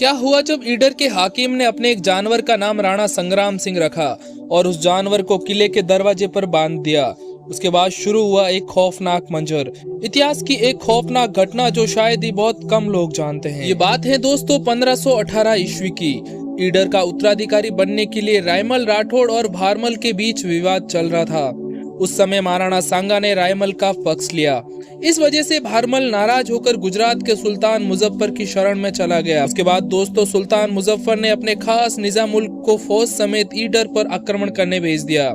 क्या हुआ जब ईडर के हाकिम ने अपने एक जानवर का नाम राणा संग्राम सिंह रखा और उस जानवर को किले के दरवाजे पर बांध दिया। उसके बाद शुरू हुआ एक खौफनाक मंजर, इतिहास की एक खौफनाक घटना जो शायद ही बहुत कम लोग जानते हैं। ये बात है दोस्तों 1518 ईस्वी की। ईडर का उत्तराधिकारी बनने के लिए रायमल राठौड़ और भारमल के बीच विवाद चल रहा था। उस समय महाराणा सांगा ने रायमल का पक्ष लिया। इस वजह से भारमल नाराज होकर गुजरात के सुल्तान मुजफ्फर की शरण में चला गया। उसके बाद दोस्तों सुल्तान मुजफ्फर ने अपने खास निजाम मुल्क को फौज समेत ईडर पर आक्रमण करने भेज दिया।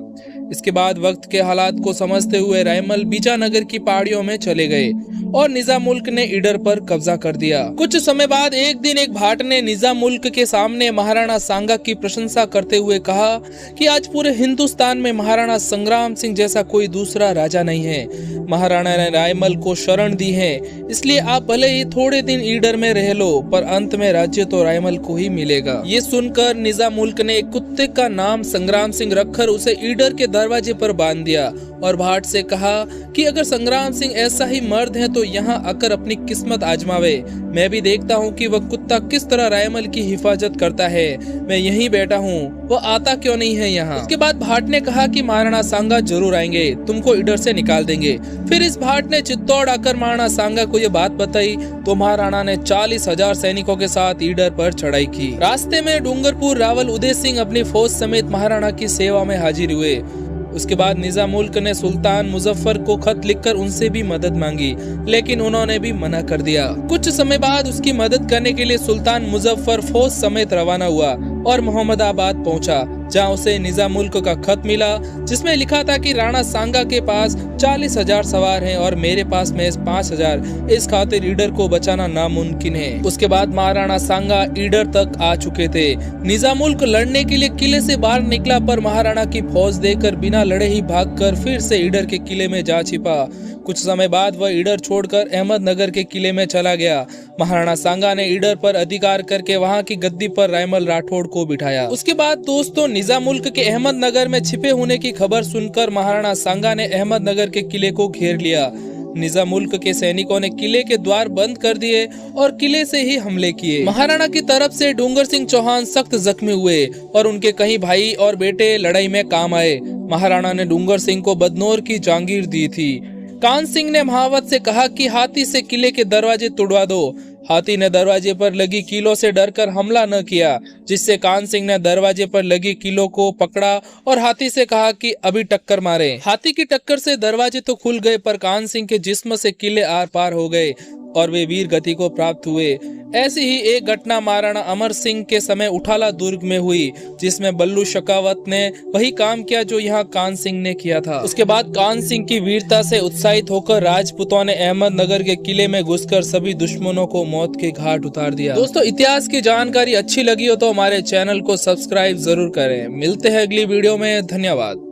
इसके बाद वक्त के हालात को समझते हुए रायमल बीजानगर की पहाड़ियों में चले गए और निजाम मुल्क ने ईडर पर कब्जा कर दिया। कुछ समय बाद एक दिन एक भाट ने निजाम मुल्क के सामने महाराणा सांगा की प्रशंसा करते हुए कहा कि आज पूरे हिंदुस्तान में महाराणा संग्राम सिंह जैसा कोई दूसरा राजा नहीं है। महाराणा ने रायमल को शरण दी है, इसलिए आप भले ही थोड़े दिन ईडर में रह लो, पर अंत में राज्य तो रायमल को ही मिलेगा। ये सुनकर निजाम मुल्क ने एक कुत्ते का नाम संग्राम सिंह रखकर उसे ईडर के दरवाजे पर बांध दिया और भाट से कहा कि अगर संग्राम सिंह ऐसा ही मर्द है तो यहाँ आकर अपनी किस्मत आजमावे। मैं भी देखता हूँ कि वह कुत्ता किस तरह रायमल की हिफाजत करता है। मैं यहीं बैठा हूँ, वो आता क्यों नहीं है यहाँ। उसके बाद भाट ने कहा कि महाराणा सांगा जरूर आएंगे, तुमको ईडर से निकाल देंगे। फिर इस भाट ने चित्तौड़ आकर महाराणा सांगा को ये बात बताई तो महाराणा ने 40,000 सैनिकों के साथ ईडर पर चढ़ाई की। रास्ते में डूंगरपुर रावल उदय सिंह अपनी फौज समेत महाराणा की सेवा में हाजिर हुए। उसके बाद निजाम मुल्क ने सुल्तान मुजफ्फर को खत लिखकर उनसे भी मदद मांगी, लेकिन उन्होंने भी मना कर दिया। कुछ समय बाद उसकी मदद करने के लिए सुल्तान मुजफ्फर फौज समेत रवाना हुआ और मोहम्मदाबाद पहुंचा, जहां उसे निजाम मुल्क का खत मिला जिसमें लिखा था कि राणा सांगा के पास 40,000 सवार हैं और मेरे पास महज 5,000। इस खातिर ईडर को बचाना नामुमकिन है। उसके बाद महाराणा सांगा ईडर तक आ चुके थे। निजाम मुल्क लड़ने के लिए किले से बाहर निकला, पर महाराणा की फौज देखकर बिना लड़े ही भागकर फिर से ईडर के किले में जा छिपा। कुछ समय बाद वह ईडर छोड़कर अहमदनगर के किले में चला गया। महाराणा सांगा ने ईडर पर अधिकार करके वहां की गद्दी पर रायमल राठौड़ को बिठाया। उसके बाद दोस्तों निजाम मुल्क के अहमदनगर में छिपे होने की खबर सुनकर महाराणा सांगा ने अहमदनगर के किले को घेर लिया। निजाम मुल्क के सैनिकों ने किले के द्वार बंद कर दिए और किले से ही हमले किए। महाराणा की तरफ से डूंगर सिंह चौहान सख्त जख्मी हुए और उनके कई भाई और बेटे लड़ाई में काम आए। महाराणा ने डूंगर सिंह को बदनौर की जागीर दी थी। कान सिंह ने महावत से कहा कि हाथी से किले के दरवाजे तोड़वा दो। हाथी ने दरवाजे पर लगी कीलों से डरकर हमला न किया, जिससे कान सिंह ने दरवाजे पर लगी कीलों को पकड़ा और हाथी से कहा कि अभी टक्कर मारे। हाथी की टक्कर से दरवाजे तो खुल गए, पर कान सिंह के जिस्म से किले आर पार हो गए और वे वीर गति को प्राप्त हुए। ऐसी ही एक घटना महाराणा अमर सिंह के समय उठाला दुर्ग में हुई, जिसमें बल्लू शकावत ने वही काम किया जो यहाँ कान सिंह ने किया था। उसके बाद कान सिंह की वीरता से उत्साहित होकर राजपूतों ने अहमदनगर के किले में घुसकर सभी दुश्मनों को मौत के घाट उतार दिया। दोस्तों इतिहास की जानकारी अच्छी लगी हो तो हमारे चैनल को सब्सक्राइब जरूर करें। मिलते हैं अगली वीडियो में। धन्यवाद।